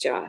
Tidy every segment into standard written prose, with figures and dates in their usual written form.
4।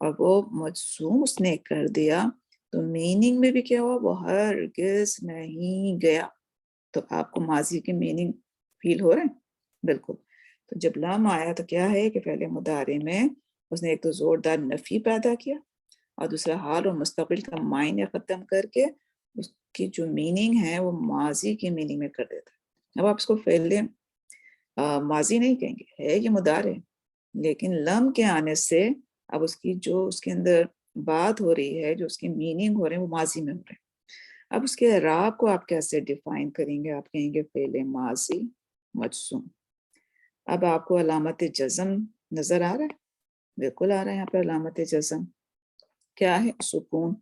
اور وہ مجزوم اس نے کر دیا تو میننگ میں بھی کیا ہوا, وہ ہرگز نہیں گیا. تو آپ کو ماضی کے میننگ فیل ہو رہے ہیں؟ بالکل. تو جب لم آیا تو کیا ہے کہ فعل مضارع میں اس نے ایک تو زوردار نفی پیدا کیا اور دوسرا حال اور مستقبل کا معنی ختم کر کے اس کی جو میننگ ہے وہ ماضی کی میننگ میں کر دیتا ہے. اب آپ اس کو فعل ماضی نہیں کہیں گے, ہے یہ مضارع, لیکن لم کے آنے سے اب اس کی جو اس کے اندر بات ہو رہی ہے, جو اس کی میننگ ہو رہے ہیں, وہ ماضی میں ہو رہے ہیں. اب اس کے اعراب کو آپ کیسے ڈیفائن کریں گے؟ آپ کہیں گے فعل ماضی مجزوم. اب آپ کو علامت جزم نظر آ رہا ہے؟ بالکل آ رہا ہے یہاں پہ علامت جزم. کیا ہے؟ سکون.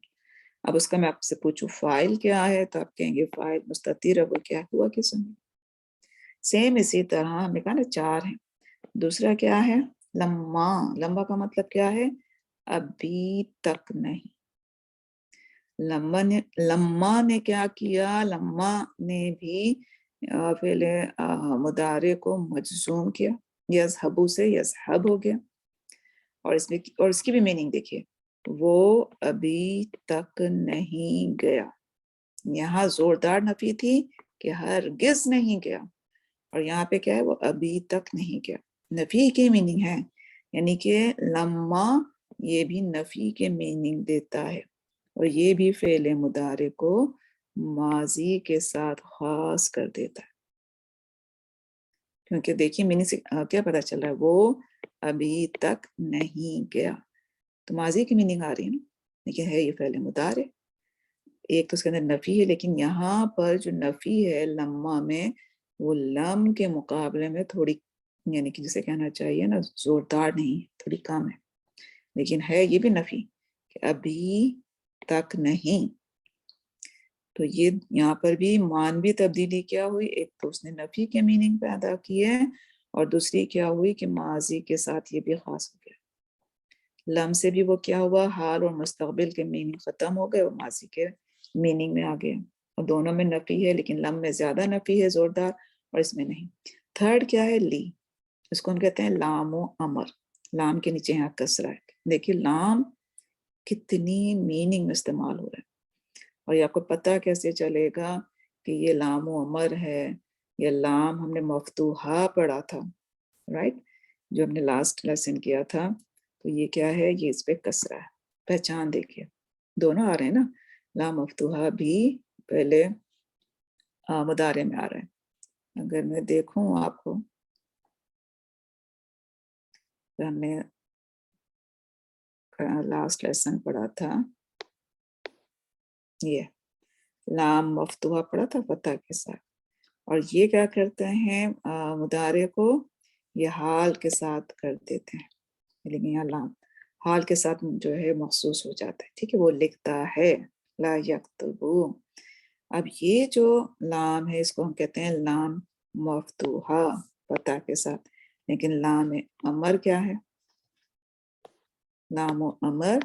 اب اس کا میں آپ سے پوچھوں فاعل کیا ہے تو آپ کہیں گے فاعل مستتر. اب وہ کیا ہوا کس میں؟ سیم اسی طرح ہم نے کہا نا 4 ہیں. دوسرا کیا ہے؟ لما. لمبا کا مطلب کیا ہے؟ ابھی تک نہیں. لما نے کیا کیا؟ لما نے بھی فعل مضارع کو مجزوم کیا. یذہبو سے یذہب ہو گیا. اور اس کی بھی میننگ دیکھیے, وہ ابھی تک نہیں گیا. یہاں زوردار نفی تھی کہ ہرگز نہیں گیا, اور یہاں پہ کیا ہے؟ وہ ابھی تک نہیں گیا. نفی کی میننگ ہے, یعنی کہ لما یہ بھی نفی کے میننگ دیتا ہے, اور یہ بھی فعل مضارع کو ماضی کے ساتھ خاص کر دیتا ہے. کیونکہ دیکھیے میننگ سے کیا پتا چل رہا ہے؟ وہ ابھی تک نہیں گیا. تو ماضی کی میننگ آ رہی ہے نا, لیکن ہے یہ فعل مضارع. ایک تو اس کے اندر نفی ہے, لیکن یہاں پر جو نفی ہے لما میں, وہ لم کے مقابلے میں تھوڑی, یعنی کہ جسے کہنا چاہیے نا زوردار نہیں, تھوڑی کم ہے. لیکن ہے یہ بھی نفی کہ ابھی تک نہیں. تو یہ یہاں پر بھی مانوی تبدیلی کیا ہوئی؟ ایک تو اس نے نفی کے میننگ پیدا کی ہے, اور دوسری کیا ہوئی کہ ماضی کے ساتھ یہ بھی خاص ہو گیا. لم سے بھی وہ کیا ہوا؟ حال اور مستقبل کے میننگ ختم ہو گئے, اور ماضی کے میننگ میں آ گیا. اور دونوں میں نفی ہے, لیکن لم میں زیادہ نفی ہے زوردار, اور اس میں نہیں. تھرڈ کیا ہے؟ لی. اس کو ہم کہتے ہیں لام و امر. لام کے نیچے یہاں کسرہ ہے. دیکھیے لام کتنی میننگ میں استعمال ہو رہا ہے, اور یہ آپ کو پتہ کیسے چلے گا کہ یہ لام و امر ہے؟ یہ لام ہم نے مفتوحہ پڑھا تھا, رائٹ, جو ہم نے لاسٹ لیسن کیا تھا. تو یہ کیا ہے؟ یہ اس پہ کسرہ ہے. پہچان دیکھیے, دونوں آ رہے ہیں نا, لام مفتوحہ بھی پہلے مضارع میں آ رہے ہیں. اگر میں دیکھوں آپ کو, ہم نے لاسٹ لیسن پڑھا تھا, یہ لام مفتوحہ پڑھا تھا فتح کے ساتھ, اور یہ کیا کرتے ہیں؟ مضارع کو یہ حال کے ساتھ کر دیتے ہیں, لیکن یہاں لام حال کے ساتھ جو ہے مخصوص ہو جاتا ہے. ٹھیک ہے, وہ لکھتا ہے لا یکتبو. اب یہ جو لام ہے اس کو ہم کہتے ہیں لام مفتوحہ فتح کے ساتھ. لیکن لام امر کیا ہے؟ لام و امر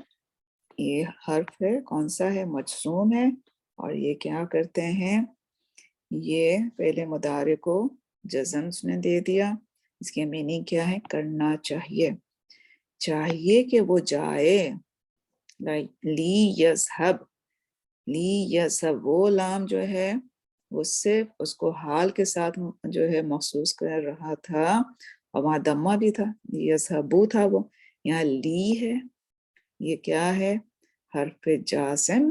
یہ حرف ہے, کون سا ہے؟ مجزوم ہے, اور یہ کیا کرتے ہیں؟ یہ فعل مضارع کو جزم نے دے دیا. اس کی میننگ کیا ہے؟ کرنا چاہیے. چاہیے کہ وہ جائے. لی یذہب. لی یذہب, وہ لام جو ہے وہ صرف اس کو حال کے ساتھ جو ہے محسوس کر رہا تھا, اور وہاں دمہ بھی تھا, یذہبو تھا وہ. یہاں لی ہے, یہ کیا ہے؟ حرف جازم.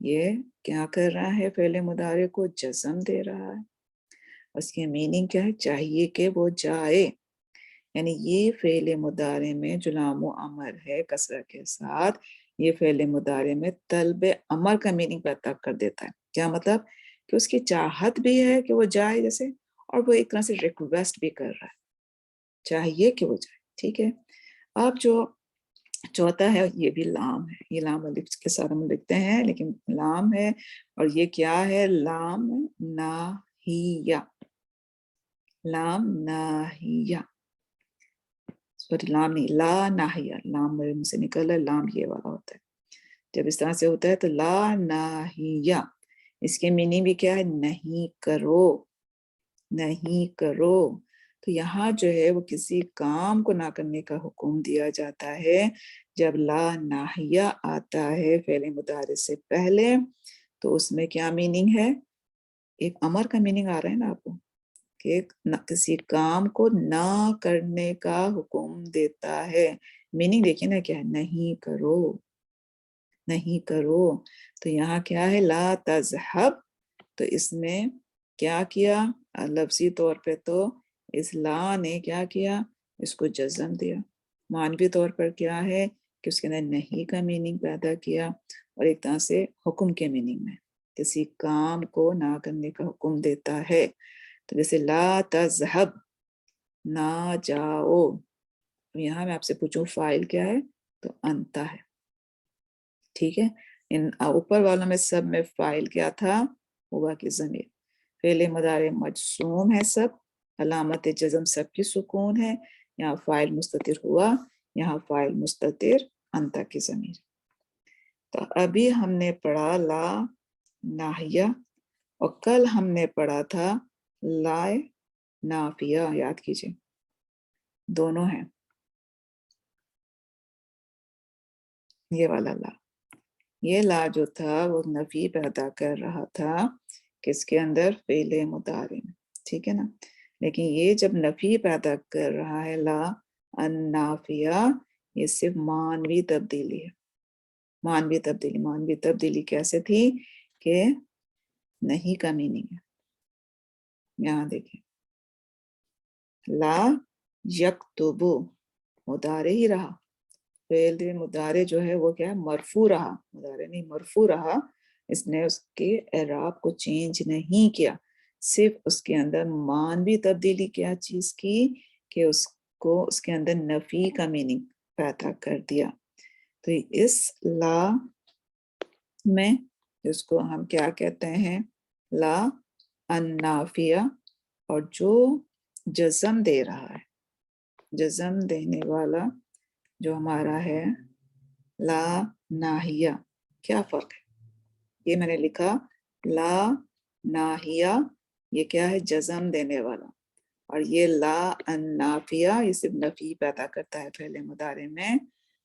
یہ کیا کر رہا ہے؟ فعل مضارع کو جزم دے رہا ہے. اس کی میننگ کیا ہے؟ چاہیے کہ وہ جائے. یعنی یہ فعل مضارع میں جو لام و امر ہے کسرہ کے ساتھ, یہ فعل مضارع میں طلب امر کا میننگ پیدا کر دیتا ہے. کیا مطلب؟ کہ اس کی چاہت بھی ہے کہ وہ جائے جیسے, اور وہ ایک طرح سے ریکویسٹ بھی کر رہا ہے, چاہیے کہ وہ جائے. ٹھیک ہے, اب جو چوتھا ہے یہ بھی لام ہے. یہ لام الف کے ساتھ ہم لکھتے ہیں, لیکن لام ہے, اور یہ کیا ہے؟ لام ناہیہ. لام ناہیہ, سوری لام نہیں, لا ناہیہ. لام میرے منہ سے نکل رہا ہے, لام یہ والا ہوتا ہے. جب اس طرح سے ہوتا ہے تو لا ناہیہ. اس کے میننگ بھی کیا ہے؟ نہیں کرو. نہیں کرو. تو یہاں جو ہے وہ کسی کام کو نہ کرنے کا حکم دیا جاتا ہے جب لا ناہیہ آتا ہے فعل مضارع سے پہلے، تو اس میں کیا میننگ ہے؟ ایک امر کا میننگ آ رہا ہے نا آپ کو، کہ کسی کام کو نہ کرنے کا حکم دیتا ہے۔ میننگ دیکھیے نا کیا ہے، نہیں کرو، نہیں کرو۔ تو یہاں کیا ہے؟ لا تذہب، تو اس میں کیا کیا؟ لفظی طور پہ تو اس لا نے کیا کیا؟ اس کو جزم دیا۔ معنوی طور پر کیا ہے کہ اس کے اندر نہیں کا میننگ پیدا کیا، اور ایک طرح سے حکم کے میننگ میں کسی کام کو نہ کرنے کا حکم دیتا ہے۔ تو جیسے لا تذہب، نہ جاؤ، یہاں میں آپ سے پوچھوں فاعل کیا ہے؟ تو انتا ہے، ٹھیک ہے۔ ان اوپر والوں میں سب میں فاعل کیا تھا؟ ہوا کی ضمیر۔ فعل مضارع مجزوم ہے سب، علامت جزم سب کی سکون ہے۔ یہاں فاعل مستتر ہوا، یہاں فاعل مستتر انتا کی ضمیر۔ تو ابھی ہم نے پڑھا لا ناہیہ، اور کل ہم نے پڑھا تھا لا نافیہ، یاد کیجئے دونوں ہیں، یہ والا لا، یہ لا جو تھا وہ نفی پیدا کر رہا تھا کس کے اندر؟ فعل مضارع میں، ٹھیک ہے نا۔ لیکن یہ جب نفی پیدا کر رہا ہے لا النافیہ، یہ صرف معنوی تبدیلی ہے۔ معنوی تبدیلی، معنوی تبدیلی کیسے تھی کہ نہیں کا میننگ ہے، یہاں دیکھیں لا یکتبو، مضارع ہی رہا، فعل مضارع جو ہے وہ کیا ہے؟ مرفوع رہا، مضارع نہیں مرفوع رہا۔ اس نے اس کے اعراب کو چینج نہیں کیا، صرف اس کے اندر معنوی تبدیلی کیا چیز کی کہ اس کو اس کے اندر نفی کا میننگ پیدا کر دیا۔ تو اس لا میں جس کو ہم کیا کہتے ہیں؟ لا النافیہ، اور جو جزم دے رہا ہے، جزم دینے والا جو ہمارا ہے لا ناہیہ، کیا فرق ہے؟ یہ میں نے لکھا لا ناہیہ، یہ کیا ہے؟ جزم دینے والا، اور یہ لا النافیہ، یہ صرف نفی پیدا کرتا ہے فعل مضارع میں۔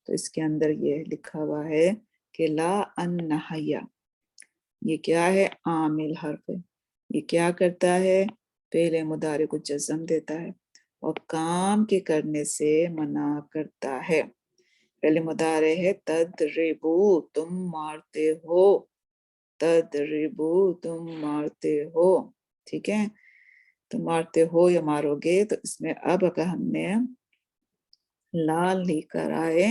تو اس کے اندر یہ لکھا ہوا ہے کہ لا الناہیہ، یہ کیا ہے؟ عامل حرف ہے، یہ کیا کرتا ہے؟ فعل مضارع کو جزم دیتا ہے اور کام کے کرنے سے منع کرتا ہے۔ فعل مضارع ہے تضربو، تم مارتے ہو، تضربو تم مارتے ہو، ٹھیک ہے۔ تم مارتے ہو یا مارو گے، تو اس میں اب اگر ہم نے لا لے کر آئے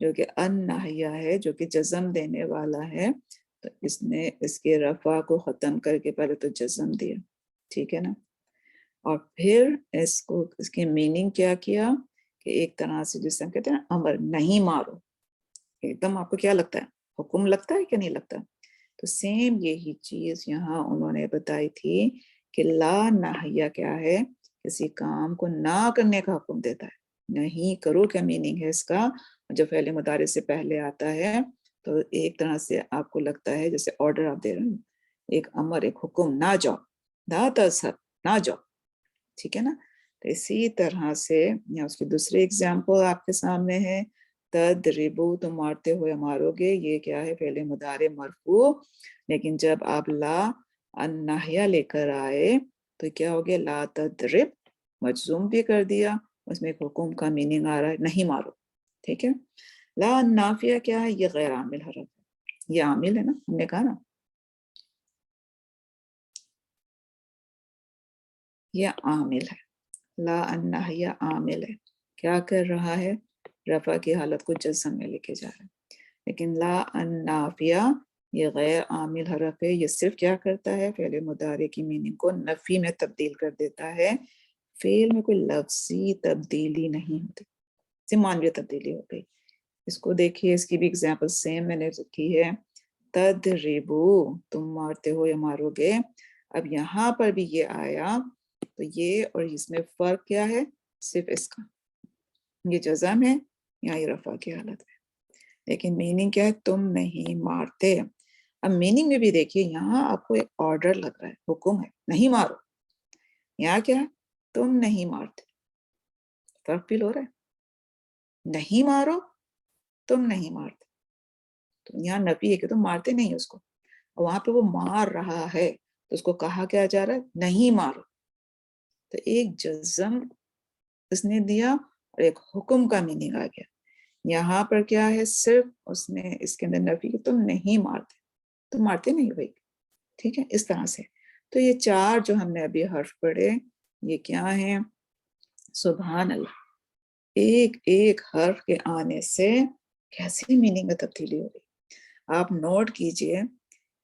جو کہ الناہیہ ہے، جو کہ جزم دینے والا ہے، تو اس نے اس کے رفع کو ختم کر کے پہلے تو جزم دیا، ٹھیک ہے نا، اور پھر اس کی میننگ کیا کیا کہ ایک طرح سے جسے ہم کہتے ہیں امر، نہیں مارو، ایک دم آپ کو کیا لگتا ہے؟ حکم لگتا ہے کہ نہیں لگتا؟ تو سیم یہی چیز یہاں انہوں نے بتائی تھی کہ لا ناہیہ کیا ہے؟ کسی کام کو نہ کرنے کا حکم دیتا ہے۔ نہیں کرو کیا میننگ ہے اس کا؟ جب فعل مضارع سے پہلے آتا ہے تو ایک طرح سے آپ کو لگتا ہے جیسے آرڈر آپ دے رہے ہیں، ایک امر، ایک حکم، نہ جاؤ، لا تذهب، نہ جاؤ، ٹھیک ہے نا۔ تو اسی طرح سے یا اس کی دوسری ایگزامپل آپ کے سامنے ہے تضربو، تم مارتے ہو یا مارو گے، یہ کیا ہے؟ فعل مضارع مرفوع، لیکن جب آپ لا الناہیہ لے کر آئے تو کیا ہو گیا؟ لا تضرب، مجزوم بھی کر دیا، اس میں ایک حکم کا میننگ آ رہا ہے نہیں مارو، ٹھیک ہے۔ لا النافیہ کیا ہے؟ یہ غیر عامل حرف ہے، یہ عامل ہے نا، ہم نے کہا نا یہ عامل ہے، لا الناہیہ عامل ہے، کیا کر رہا ہے؟ رفع کی حالت کو جزم میں لے کے جا رہا ہے۔ لیکن لا النافیہ یہ غیر عامل حرف ہے، یہ صرف کیا کرتا ہے؟ فعل مضارع کی میننگ کو نفی میں تبدیل کر دیتا ہے۔ فعل میں کوئی لفظی تبدیلی نہیں ہوتی، صرف معنوی تبدیلی ہو گئی۔ اس کو دیکھیے، اس کی بھی اگزامپل سیم میں نے رکھی ہے، تضربو، تم مارتے ہو یا مارو گے۔ اب یہاں پر بھی یہ آیا تو یہ اور اس میں فرق کیا ہے؟ صرف اس کا، یہ جزم ہے، یہاں یہ رفع کی حالت ہے، لیکن میننگ کیا ہے؟ تم نہیں مارتے۔ اب میننگ میں بھی دیکھیے، یہاں آپ کو ایک آرڈر لگ رہا ہے، حکم ہے نہیں مارو، یہاں کیا ہے؟ تم نہیں مارتے. فرق فیل ہو رہا ہے؟ نہیں مارو، تم نہیں مارتے. تو یہاں نفی ہے کہ تم مارتے نہیں اس کو، اور وہاں پہ وہ مار رہا ہے تو اس کو کہا کیا جا رہا ہے؟ نہیں مارو. تو ایک جزم اس نے دیا اور ایک حکم کا میننگ آ گیا. یہاں پر کیا ہے؟ صرف اس نے اس کے اندر نفی کہ تم نہیں مارتے، تم مارتے نہیں بھائی. ٹھیک ہے، اس طرح سے. تو یہ چار جو ہم نے ابھی حرف پڑھے یہ کیا ہیں؟ سبحان اللہ. ایک ایک حرف کے آنے سے کیسی میننگ میں تبدیلی ہو رہی. آپ نوٹ کیجئے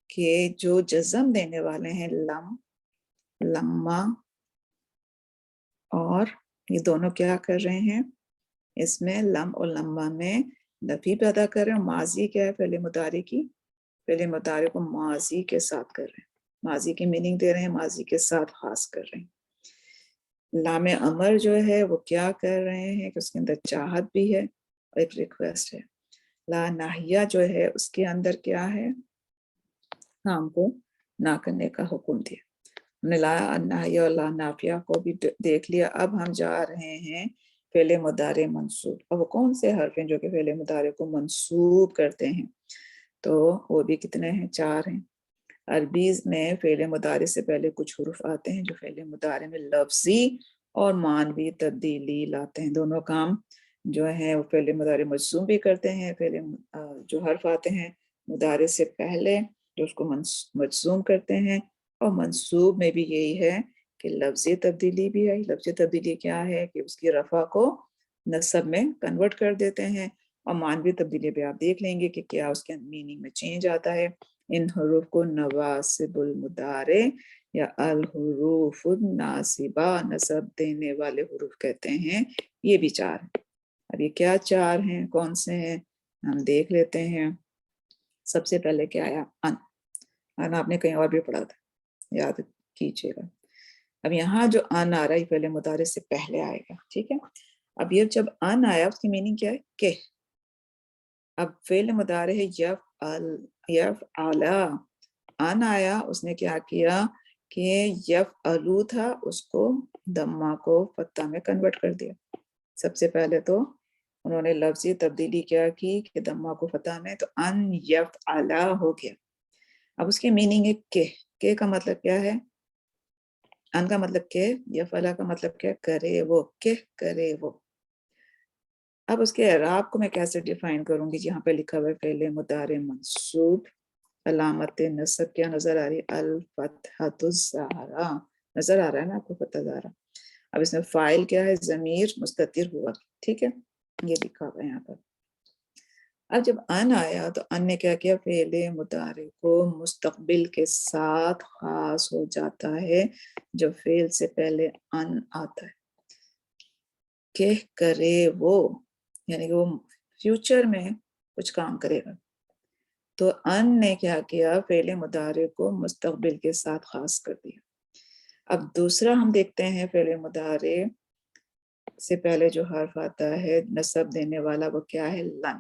کہ جو جزم دینے والے ہیں لم، لما، اور یہ دونوں کیا کر رہے ہیں؟ اس میں لم اور لما میں نفی پیدا کر رہے ہیں. ماضی کیا ہے؟ فعل مضارع کی. فعل مضارع کو ماضی کے ساتھ کر رہے ہیں، ماضی کی میننگ دے رہے ہیں، ماضی کے ساتھ خاص کر رہے ہیں. لام امر جو ہے وہ کیا کر رہے ہیں کہ اس کے اندر چاہت بھی ہے اور ایک ریکویسٹ ہے. لا ناہیہ جو ہے اس کے اندر کیا ہے؟ کام کو نہ کرنے کا حکم دیا. ہم نے لا ناہیہ اور لا نافیہ کو بھی دیکھ لیا. اب ہم جا رہے ہیں فعل مضارع منصوب. اب کون سے حرف ہیں جو کہ فعل مضارع کو منصوب کرتے ہیں؟ تو وہ بھی کتنے ہیں؟ چار ہیں. عربی میں فعل مضارع سے پہلے کچھ حروف آتے ہیں جو فعل مضارع میں لفظی اور معنوی تبدیلی لاتے ہیں. دونوں کام جو ہے وہ فعل مضارع مجزوم بھی کرتے ہیں. جو حرف آتے ہیں مضارع سے پہلے جو اس کو مجزوم کرتے ہیں، اور منصوب میں بھی یہی ہے کہ لفظی تبدیلی بھی ہے. لفظی تبدیلی کیا ہے کہ اس کی رفع کو نصب میں کنورٹ کر دیتے ہیں، اور معنوی تبدیلی بھی آپ دیکھ لیں گے کہ کیا اس کے میننگ میں چینج آتا ہے. ان حروف کو نواسب المضارع یا الحروف الناصبہ، نصب دینے والے حروف کہتے ہیں. یہ بھی چار ہیں. اب یہ کیا چار ہیں؟ کون سے ہیں؟ ہم دیکھ لیتے ہیں. سب سے پہلے کیا آیا؟ ان آپ نے کہیں اور بھی پڑھا تھا، یاد کیجیے گا. اب یہاں جو ان آ رہا ہے فعل مضارع سے پہلے آئے گا. ٹھیک ہے، اب یہ جب ان آیا اس کی میننگ کیا ہے؟ کہ. اب فعل مضارع ہے یفعل، ان آیا اس نے کیا کیا کہ یفعلو تھا اس کو دمہ کو فتح میں کنورٹ کر دیا. سب سے پہلے تو انہوں نے لفظی تبدیلی کیا کی کہ دمہ کو فتح میں، تو ان یفعل ہو گیا. اب اس کی میننگ ہے کہ کا مطلب کیا ہے؟ ان کا مطلب کہ، یفعل کا مطلب کیا؟ کرے وہ، کہ کرے وہ. اب اس کے اعراب کو میں کیسے ڈیفائن کروں گی؟ یہاں پہ لکھا ہوا ہے فعل مضارع منصوب، علامت نصب کیا نظر آ رہی ہے؟ الفتحۃ الظاہرہ. نظر آ رہا ہے نا آپ کو فتح ظاہرہ؟ اب اس میں فاعل کیا ہے؟ ضمیر مستتر ہوا. ٹھیک ہے، یہ لکھا ہوا ہے یہاں پر. اب جب ان آیا تو ان نے کیا کیا؟ فعل مضارع کو مستقبل کے ساتھ خاص ہو جاتا ہے جب فعل سے پہلے ان آتا ہے. کہ کرے وہ، یعنی کہ وہ فیوچر میں کچھ کام کرے گا. تو ان نے کیا کیا؟ فعل مضارع کو مستقبل کے ساتھ خاص کر دیا. اب دوسرا ہم دیکھتے ہیں فعل مضارع سے پہلے جو حرف آتا ہے نصب دینے والا، وہ کیا ہے؟ لن.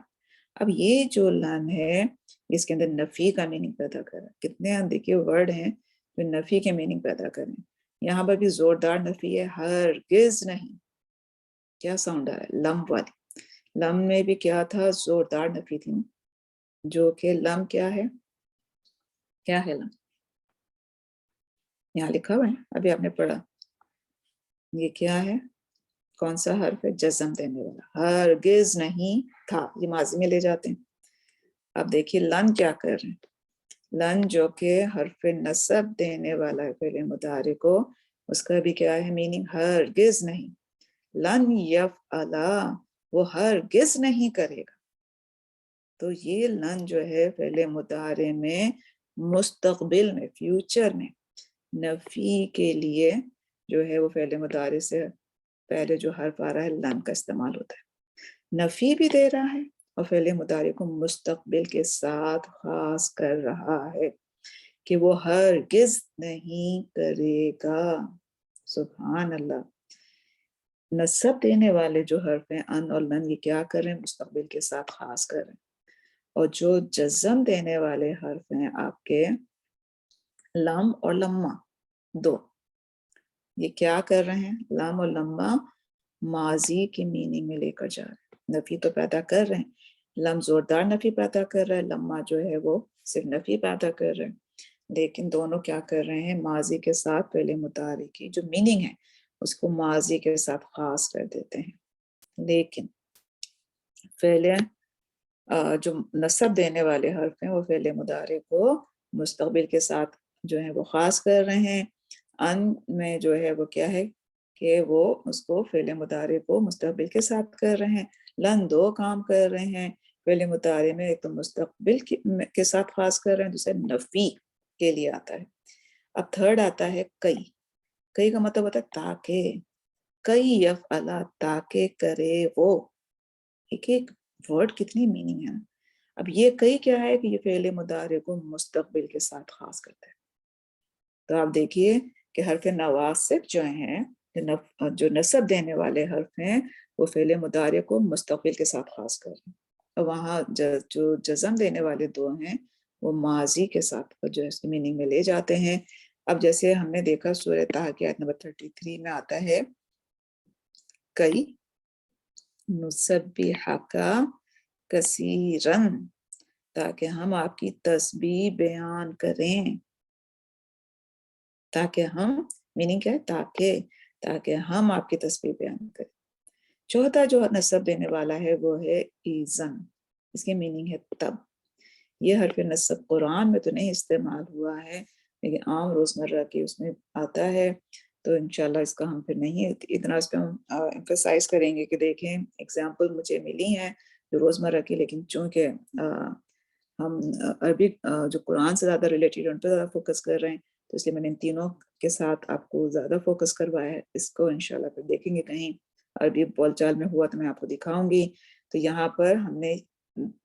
اب یہ جو لن ہے اس کے اندر نفی کا میننگ پیدا کر رہا ہے. کتنے دیکھیے ورڈ ہیں جو نفی کے میننگ پیدا کر رہے ہیں. یہاں پر بھی زوردار نفی ہے، ہرگز نہیں. کیا ساؤنڈ آ رہا ہے؟ لم والی. لم میں بھی کیا تھا؟ زوردار نفی تھی، جو کہ لم کیا ہے؟ کیا ہے لم؟ یہاں لکھا ہوا ہے، ابھی آپ نے پڑھا. یہ کیا ہے؟ کون سا حرف ہے؟ جزم دینے والا. ہرگز نہیں تھا، یہ ماضی میں لے جاتے ہیں. اب دیکھیے لن کیا کر رہے ہیں. لن جو کہ حرف نصب دینے والا ہے فعل مضارع کو، اس کا بھی کیا ہے میننگ؟ ہرگز نہیں. لن یفعل، وہ ہرگز نہیں کرے گا. تو یہ لن جو ہے فعل مضارع میں مستقبل میں، فیوچر میں نفی کے لیے جو ہے وہ فعل مضارع سے پہلے جو حرف آ رہا ہے لن کا استعمال ہوتا ہے. نفی بھی دے رہا ہے اور فعل مضارع کو مستقبل کے ساتھ خاص کر رہا ہے کہ وہ ہرگز نہیں کرے گا. سبحان اللہ. نصب دینے والے جو حرف ہیں ان اور لن، یہ کیا کر رہے ہیں؟ مستقبل کے ساتھ خاص کر رہے ہیں. اور جو جزم دینے والے حرف ہیں آپ کے لم اور لما، دو. یہ کیا کر رہے ہیں؟ لم اور لما ماضی کی میننگ میں لے کر جا رہے ہیں، نفی تو پیدا کر رہے ہیں، لم زوردار نفی پیدا کر رہا ہے، لما جو ہے وہ صرف نفی پیدا کر رہے ہیں، لیکن دونوں کیا کر رہے ہیں؟ ماضی کے ساتھ فعل مضارع کی جو میننگ ہے اس کو ماضی کے ساتھ خاص کر دیتے ہیں، لیکن فعل جو نصب دینے والے حرف ہیں وہ فعل مضارع کو مستقبل کے ساتھ جو ہے وہ خاص کر رہے ہیں۔ ان میں جو ہے وہ کیا ہے کہ وہ اس کو فعل مضارع کو مستقبل کے ساتھ کر رہے ہیں۔ لن دو کام کر رہے ہیں فعل مضارع میں، ایک تو مستقبل کے ساتھ خاص کر رہے ہیں، دوسرے نفی کے لیے آتا ہے۔ اب تھرڈ آتا ہے کئی۔ کئی کا مطلب ہوتا ہے تاکہ، کئی یفعلا تاکہ کرے وہ، ایک ایک ورڈ کتنی میننگ ہے۔ اب یہ کئی کیا ہے کہ یہ فعل مضارع کو مستقبل کے ساتھ خاص کرتا ہے۔ تو آپ دیکھیے کہ حرف نواصب جو ہیں، جو نصب دینے والے حرف ہیں، وہ فعل مضارع کو مستقبل کے ساتھ خاص کر رہے ہیں، اور وہاں جو جزم دینے والے دو ہیں وہ ماضی کے ساتھ جو اس کی میننگ میں لے جاتے ہیں۔ اب جیسے ہم نے دیکھا سورہ طہ کی آیت نمبر 33 میں آتا ہے کئی نسبحک کثیرن، تاکہ ہم آپ کی تسبیح بیان کریں، تاکہ ہم، میننگ کیا ہے؟ تاکہ ہم آپ کی تسبیح بیان کریں۔ چوتھا جو نصب دینے والا ہے وہ ہے ایزن، اس کی میننگ ہے تب۔ یہ حرف نصب قرآن میں تو نہیں استعمال ہوا ہے، لیکن عام روزمرہ کی اس میں آتا ہے، تو انشاءاللہ اس کا ہم پھر نہیں اتنا اس پہ ہم ایمفیسائز کریں گے کہ دیکھیں ایگزامپل مجھے ملی ہیں جو روزمرہ کی، لیکن چونکہ ہم عربی جو قرآن سے زیادہ ریلیٹڈ ان پہ زیادہ فوکس کر رہے ہیں، تو اس لیے میں نے ان تینوں کے ساتھ آپ کو زیادہ فوکس کروایا ہے۔ اس کو انشاءاللہ پھر دیکھیں گے کہیں عربی بول چال میں ہوا تو میں آپ کو دکھاؤں گی۔ تو یہاں پر ہم نے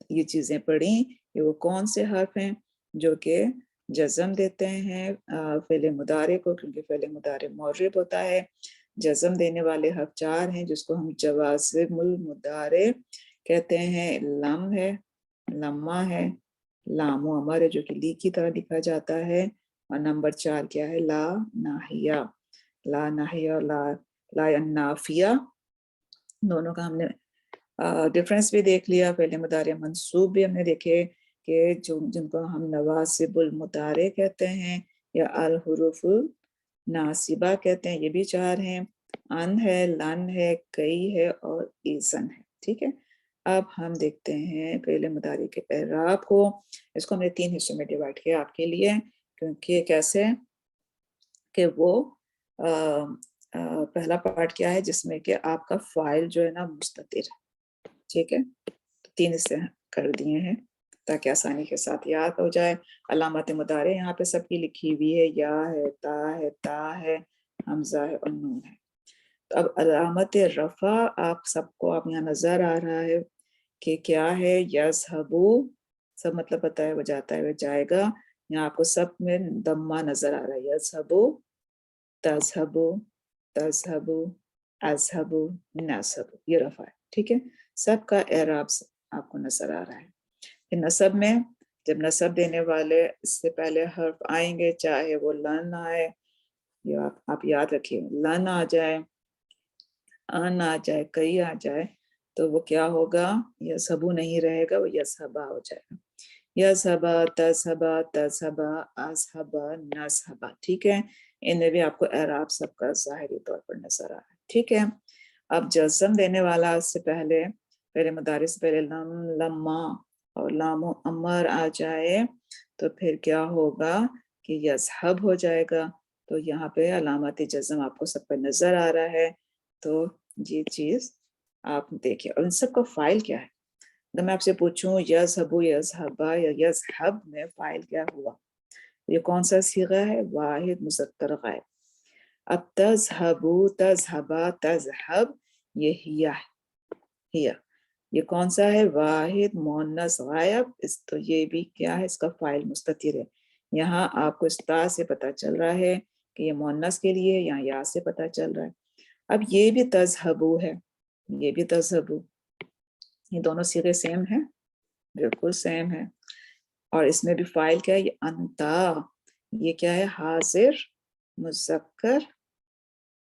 یہ چیزیں پڑھی کہ وہ کون سے حرف ہیں جو کہ جزم دیتے ہیں فعل مضارع کو، کیونکہ فعل مضارع معرب ہوتا ہے۔ جزم دینے والے حرف چار ہیں جس کو ہم جوازم المضارع کہتے ہیں۔ لم ہے، لما ہے، لام و امر ہے جو کہ لی کی طرح لکھا جاتا ہے، اور نمبر 4 کیا ہے؟ لا ناہیہ، لا ناہیہ اور لا نافیہ، دونوں کا ہم نے ڈفرنس بھی دیکھ لیا۔ فعل مضارع منصوب بھی ہم نے دیکھے کہ جن کو ہم نواصب المضارع کہتے ہیں یا الحروف الناصبہ کہتے ہیں، یہ بھی 4 ہیں، ان ہے، لن ہے، کئی ہے اور ایزن ہے۔ ٹھیک ہے، اب ہم دیکھتے ہیں فعل مضارع کے اعراب کو۔ اس کو ہم نے 3 حصوں میں ڈیوائڈ کیا آپ کے لیے، کیونکہ کیسے کہ وہ پہلا پارٹ کیا ہے جس میں کہ آپ کا فاعل جو ہے نا مستتر ہے۔ ٹھیک ہے، 3 حصے کر دیے ہیں تاکہ آسانی کے ساتھ یاد ہو جائے۔ علامت مضارع یہاں پہ سب کی لکھی ہوئی ہے، یا ہے، تا ہے، حمزہ ہے اور نون ہے۔ تو اب علامت رفع آپ سب کو آپ یہاں نظر آ رہا ہے کہ کیا ہے؟ یذهبو، سب مطلب پتہ ہے، وہ جاتا ہے، وہ جائے گا۔ یہاں آپ کو سب میں دمہ نظر آ رہا ہے، یذهبو، تذهبو، تذهبو، اذهبو، نذهبو، یہ رفع ہے۔ ٹھیک ہے، سب کا اعراب آپ کو نظر آ رہا ہے۔ پھر نصب میں جب نصب دینے والے اس سے پہلے حرف آئیں گے، چاہے وہ لن آئے، یا آپ یاد رکھیے لن آ جائے، ان آ جائے، کئی آ جائے، تو وہ کیا ہوگا؟ یذهبو نہیں رہے گا، وہ یذهبا ہو جائے گا۔ یذهبا، تذهبا، تذهبا، اذهبا، نذهبا۔ ٹھیک ہے، ان میں بھی آپ کو اعراب سب کا ظاہری طور پر نظر آ رہا ہے۔ ٹھیک ہے، اب جزم دینے والا اس سے پہلے فعل مضارع سے پہلے لم، لما اور لام و امر آ جائے تو پھر کیا ہوگا کہ یذهب ہو جائے گا۔ تو یہاں پہ علامت جزم آپ کو سب پر نظر آ رہا ہے، تو یہ چیز آپ دیکھیں۔ اور ان سب کا فاعل کیا ہے؟ اگر میں آپ سے پوچھوں یذهبو، یذهبا یا یذهب میں فاعل کیا ہوا؟ یہ کون سا صیغہ ہے؟ واحد مذکر غائب۔ اب تذهبو، تذهبا، تذهب، یہ ہیا ہے، ہیا، یہ کون سا ہے؟ واحد مؤنث غائب۔ تو یہ بھی کیا ہے؟ اس کا فاعل مستتر ہے۔ یہاں آپ کو اس تا سے پتہ چل رہا ہے کہ یہ مؤنث کے لیے، یہاں یا سے پتہ چل رہا ہے۔ اب یہ بھی تذهبو ہے، یہ بھی تذهبو، یہ دونوں صیغے سیم ہیں، بالکل سیم ہے۔ اور اس میں بھی فاعل کیا ہے؟ یہ انتا، یہ کیا ہے؟ حاضر مذکر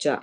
4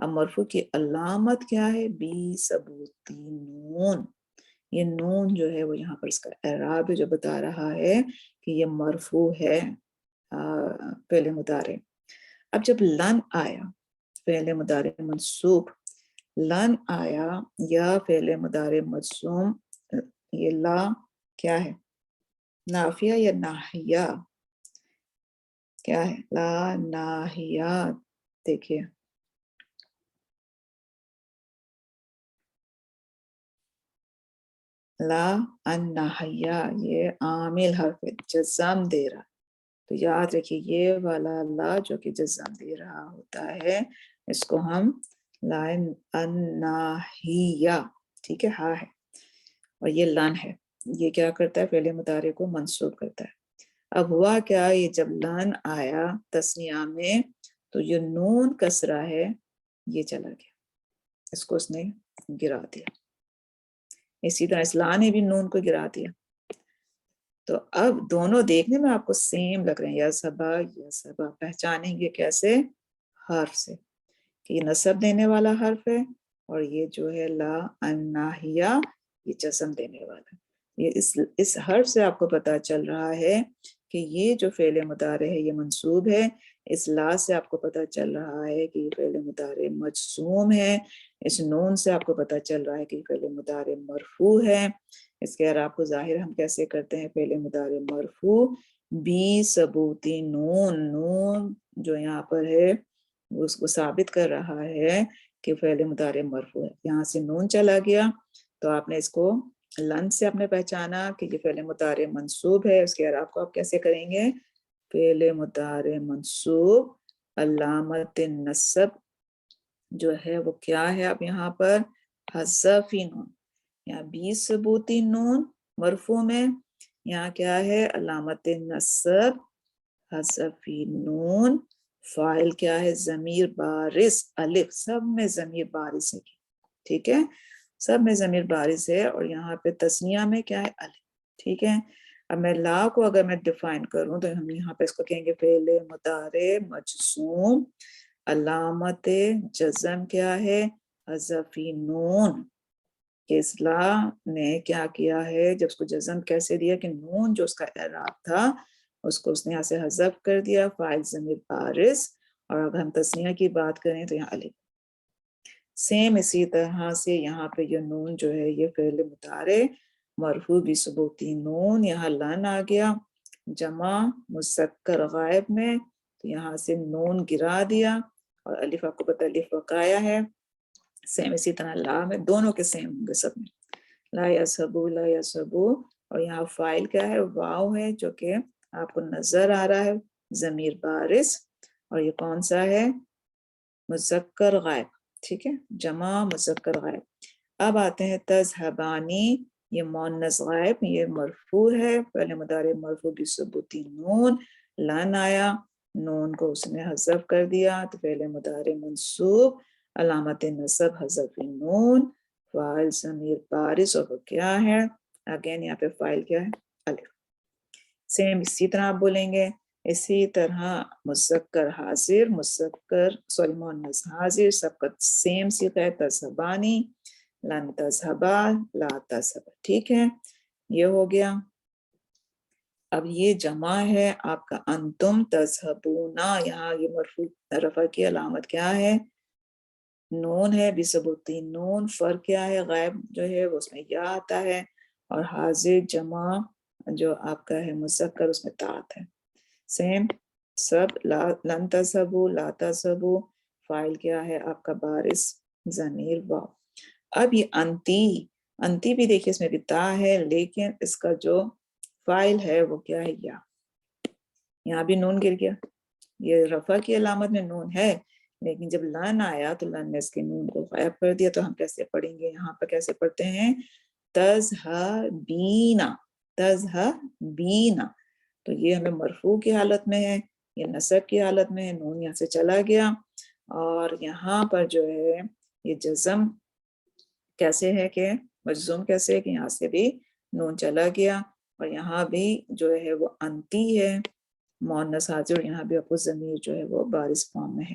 اب مرفوع کی علامت کیا ہے؟ بی ثبوتی نون. یہ نون جو ہے وہ یہاں پر اس کا اعراب جو بتا رہا ہے کہ یہ مرفوع ہے فعل مضارع. اب جب لن آیا فعل مضارع منصوب، لن آیا یا فعل مضارع مجزوم، یہ لا کیا ہے؟ نافیہ یا ناہیہ؟ کیا ہے؟ لا ناہیہ. دیکھیے لا الناہیہ یہ عامل حرف ہے، جزم دے رہا. تو یاد رکھیے یہ والا لا جو کہ جزم دے رہا ہوتا ہے اس کو ہم لا الناہیہ، ٹھیک ہے، ہاں ہے. اور یہ لن ہے، یہ کیا کرتا ہے؟ فعل مضارع کو منصوب کرتا ہے. اب ہوا کیا، یہ جب لن آیا تثنیہ میں تو یہ نون کسرہ ہے یہ چلا گیا، اس کو اس نے گرا دیا. اسی طرح اس لا نے بھی نون کو گرا دیا. تو اب دونوں دیکھنے میں آپ کو سیم لگ رہے ہیں، یا سبا پہچانیں گے کیسے؟ حرف سے کہ یہ نصب دینے والا حرف ہے، اور یہ جو ہے لا الناہیہ یہ جزم دینے والا. یہ اس حرف سے آپ کو پتا چل رہا ہے کہ یہ جو فعل مضارع ہے یہ منصوب ہے. اس لا سے آپ کو پتا چل رہا ہے کہ یہ فعل مضارع مجزوم ہے. اس نون سے آپ کو پتا چل رہا ہے کہ یہ فعل مضارع مرفوع ہے. اس کے اعراب کو ظاہر ہم کیسے کرتے ہیں؟ فعل مضارع مرفوع بی ثبوتی نون، نون جو یہاں پر ہے اس کو ثابت کر رہا ہے کہ فعل مضارع مرفوع ہے. یہاں سے نون چلا گیا تو آپ نے اس کو لن سے آپ نے پہچانا کہ یہ فعل مضارع منصوب ہے. اس کے اعراب کو آپ کیسے کریں گے؟ فعل مضارع منصوب علامت نصب جو ہے وہ کیا ہے؟ اب یہاں پر حذف نون، یہاں بی ثبوتی نون مرفوع میں، یہاں کیا ہے؟ علامت نصب حذف نون. فاعل کیا ہے؟ ضمیر بارز الف، سب میں ضمیر بارز ہے، ٹھیک ہے، سب میں ضمیر بارز ہے. اور یہاں پہ تثنیہ میں کیا ہے؟ الف، ٹھیک ہے. اب میں لا کو اگر میں ڈیفائن کروں تو ہم یہاں پہ اس کو کہیں گے فعل مضارع مجزوم علامت جزم کیا ہے؟ حذف نون. کہ اس لا نے کیا کیا ہے؟ جب اس کو جزم کیسے دیا کہ نون جو اس کا اعراب تھا اس کو اس نے یہاں سے حذف کر دیا، فاعل ضمیر بارز. اور اگر ہم تثنیہ کی بات کریں تو یہاں الف. سیم اسی طرح سے یہاں پہ یہ نون جو ہے یہ فعل مضارع مرفوع بثبوتی نون، یہاں لن آ گیا جمع مذکر غائب میں تو یہاں سے نون گرا دیا، اور الف آپ کو پتہ الف وقایا ہے. سیم اسی طرح لا میں دونوں کے سیم ہوں گے سب میں، لا یسبو لا یسبو. اور یہاں فاعل کیا ہے؟ واو ہے جو کہ آپ کو نظر آ رہا ہے ضمیر بارز. اور یہ کون سا ہے؟ مذکر غائب، ٹھیک ہے، جمع مذکر غائب. اب آتے ہیں تذهبانی، یہ مؤنث غائب، یہ مرفوع ہے فعل مضارع مرفوع بثبوتی نون. لن آیا نون کو اس نے حذف کر دیا تو فعل مضارع منصوب علامت نصب حذف نون، فاعل ضمیر بارز. اور کیا ہے؟ اگین یہاں پہ فاعل کیا ہے؟ الف. سیم اسی طرح آپ بولیں گے. اسی طرح مذکر حاضر، مؤنث حاضر سب کا سیم صیغہ ہے تذهبانی، لن تذهبا لا تذهبا، ٹھیک ہے، یہ ہو گیا. اب یہ جمع ہے آپ کا انتم تذهبون، یہاں یہ مرفوع رفع کی علامت کیا ہے؟ نون ہے بثبوتی نون. فرق کیا ہے؟ غائب جو ہے اس میں یا آتا ہے، اور حاضر جمع جو آپ کا ہے مذکر اس میں تاء ہے. سیم سب لن تذهبوا لا تذهبوا، فاعل کیا ہے آپ کا بارز ضمیر واو. اب یہ انتی بھی دیکھیے اس میں بھی تا ہے لیکن اس کا جو فاعل ہے وہ کیا ہے؟ یا. یہاں بھی نون گر گیا، یہ رفع کی علامت میں نون ہے لیکن جب لن آیا تو لن نے اس کے نون کو غائب کر دیا. تو ہم کیسے پڑھیں گے؟ یہاں پر کیسے پڑھتے ہیں؟ تذهبین، تذهبین. تو یہ ہمیں مرفوع کی حالت میں ہے، یہ نصب کی حالت میں ہے، نون یہاں سے چلا گیا. اور یہاں پر جو ہے یہ جزم کیسے ہے کہ مجزوم کیسے ہے کہ یہاں سے بھی نون چلا گیا، اور یہاں بھی جو ہے وہ انتی ہے مؤنث حاضر، یہاں بھی آپ کو ضمیر جو ہے وہ بارز فارم میں ہے.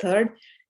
3,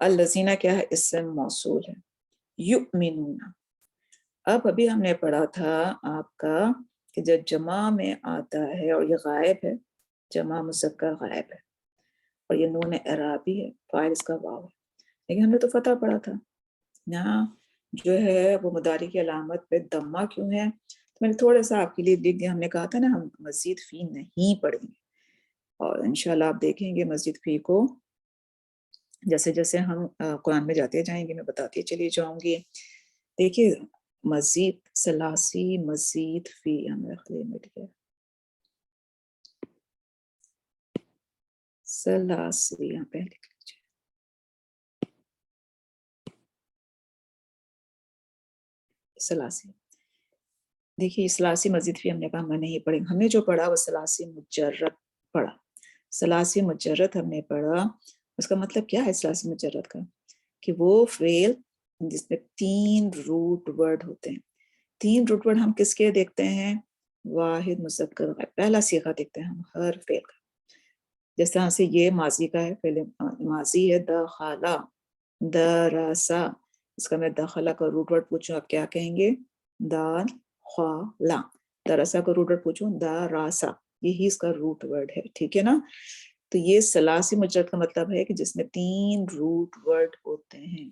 الذین کیا ہے؟ اسم موصول ہے. یؤمنون. اب ابھی ہم نے پڑھا تھا آپ کا کہ جب جمع میں آتا ہے اور یہ غائب ہے، جمع مذکر غائب ہے اور یہ نون اعرابی ہے، فاعل اس کا واو ہے، لیکن ہم نے تو فتح پڑھا تھا. یہاں جو ہے وہ مضارع کی علامت پہ دمہ کیوں ہے؟ تو میں نے تھوڑا سا آپ کے لیے لکھ دیا. ہم نے کہا تھا نا ہم مزید فی نہیں پڑھیں گے، اور انشاءاللہ آپ دیکھیں گے مزید فی کو جیسے جیسے ہم قرآن میں جاتے جائیں گے میں بتاتی چلی جاؤں گی. دیکھیے مزید ثلاثی مزید فی ہمیں خلی مٹ گیا ثلاثی، یہاں پہ لکھ لیجیے. ثلاثی دیکھیے ثلاثی مزید فی ہم نے کہا ہم نہیں پڑھیں. ہم نے جو پڑھا وہ ثلاثی مجرد پڑھا. ثلاثی مجرد ہم نے پڑھا، اس کا مطلب کیا ہے ثلاثی مجرد کا؟ کہ وہ فعل جس میں 3 روٹ ورڈ ہوتے ہیں. 3 روٹ ورڈ ہم کس کے دیکھتے ہیں؟ واحد مذکر غائب، پہلا صیغہ دیکھتے ہیں ہم ہر فعل کا. جس طرح سے یہ ماضی کا ہے، فعل ماضی ہے دخلا درسا، اس کا میں دخلا کا روٹ ورڈ پوچھوں آپ کیا کہیں گے؟ دال خلا. درسا کا روٹ ورڈ پوچھوں دراسا، یہی اس کا روٹ ورڈ ہے. ٹھیک ہے نا؟ تو یہ ثلاثی مجرد کا مطلب ہے کہ جس میں 3 روٹ ورڈ ہوتے ہیں،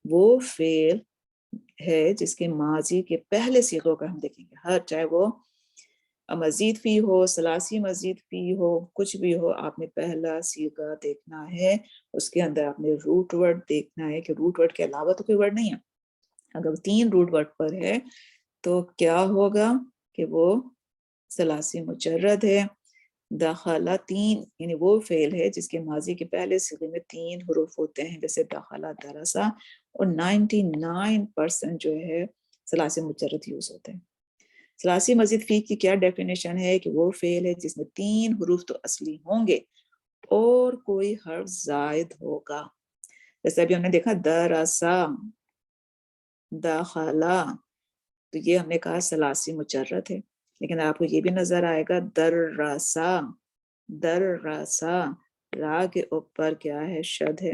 وہ فعل ہے جس کے ماضی کے پہلے صیغوں کا ہم دیکھیں گے. ہر چاہے وہ مزید فی ہو، ثلاثی مزید فی ہو، کچھ بھی ہو، آپ نے پہلا صیغہ دیکھنا ہے. اس کے اندر آپ نے روٹ ورڈ دیکھنا ہے کہ روٹ ورڈ کے علاوہ تو کوئی ورڈ نہیں ہے. اگر 3 روٹ ورڈ پر ہے تو کیا ہوگا کہ وہ ثلاثی مجرد ہے. داخلہ 3 یعنی وہ فعل ہے جس کے ماضی کے پہلے صیغے میں 3 حروف ہوتے ہیں، جیسے داخلہ درسا، اور 99% جو ہے ثلاثی مجرد یوز ہوتے ہیں. ثلاثی مزید فی کی کیا ڈیفینیشن ہے؟ کہ وہ فعل ہے جس میں 3 حروف تو اصلی ہوں گے اور کوئی حرف زائد ہوگا. جیسے ابھی ہم نے دیکھا درسا، داخلہ، تو یہ ہم نے کہا ثلاثی مجرد ہے. لیکن آپ کو یہ بھی نظر آئے گا درسا، درسا، را کے اوپر کیا ہے؟ شد ہے